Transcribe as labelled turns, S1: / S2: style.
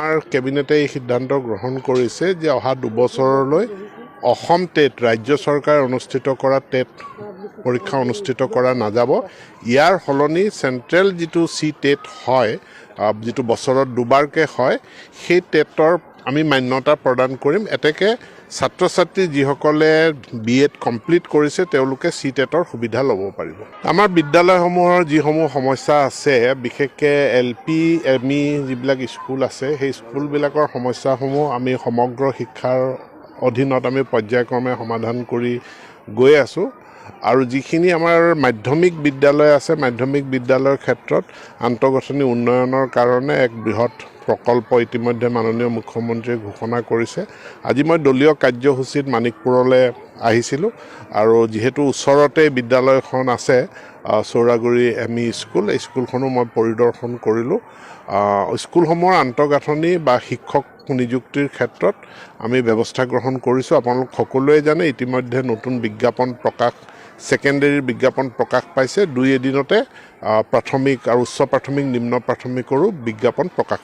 S1: আমাৰ কেবিনেটে এই সিদ্ধান্ত গ্ৰহণ কৰিছে যে অহা 2 বছৰলৈ অসম টেট ৰাজ্য চৰকাৰে অনুষ্ঠিত কৰা টেট পৰীক্ষা অনুষ্ঠিত কৰা নাযাব। ইয়াৰ সলনি চেণ্ট্ৰেল যিটো টেট হয়, যিটো বছৰত দুবাৰকৈ হয়, সেই টেটৰ আমি মান্যতা প্ৰদান কৰিম। এতেকে ছাত্ৰ ছাত্ৰী যিসকলে BEd কমপ্লিট কৰিছে তেওঁলোকে টেটৰ সুবিধা ল'ব পাৰিব। আমাৰ বিদ্যালয়সমূহৰ যিসমূহ সমস্যা আছে, বিশেষকৈ LP ME যিবিলাক স্কুল আছে, সেই স্কুলবিলাকৰ সমস্যাসমূহ আমি সমগ্ৰ শিক্ষাৰ অধীনত আমি পৰ্যায়ক্ৰমে সমাধান কৰি গৈ আছোঁ। আৰু যিখিনি আমাৰ মাধ্যমিক বিদ্যালয় আছে, মাধ্যমিক বিদ্যালয়ৰ ক্ষেত্ৰত আন্তঃগাঁথনি উন্নয়নৰ কাৰণে এক বৃহৎ প্ৰকল্প ইতিমধ্যে মাননীয় মুখ্যমন্ত্ৰীয়ে ঘোষণা কৰিছে। আজি মই দলীয় কাৰ্যসূচীত মানিকপুৰলৈ আহিছিলোঁ আৰু যিহেতু ওচৰতে বিদ্যালয়খন আছে, চৌৰাগুৰি ME স্কুল, এই স্কুলখনো মই পৰিদৰ্শন কৰিলোঁ। স্কুলসমূহৰ আন্তঃগাঁথনি বা শিক্ষক নিযুক্তিৰ ক্ষেত্ৰত আমি ব্যৱস্থা গ্ৰহণ কৰিছোঁ। আপোনালোক সকলোৱে জানে ইতিমধ্যে নতুন বিজ্ঞাপন ছেকেণ্ডেৰীৰ বিজ্ঞাপন প্ৰকাশ পাইছে। 2 এদিনতে প্ৰাথমিক আৰু উচ্চ প্ৰাথমিক নিম্ন প্ৰাথমিকৰো বিজ্ঞাপন প্ৰকাশ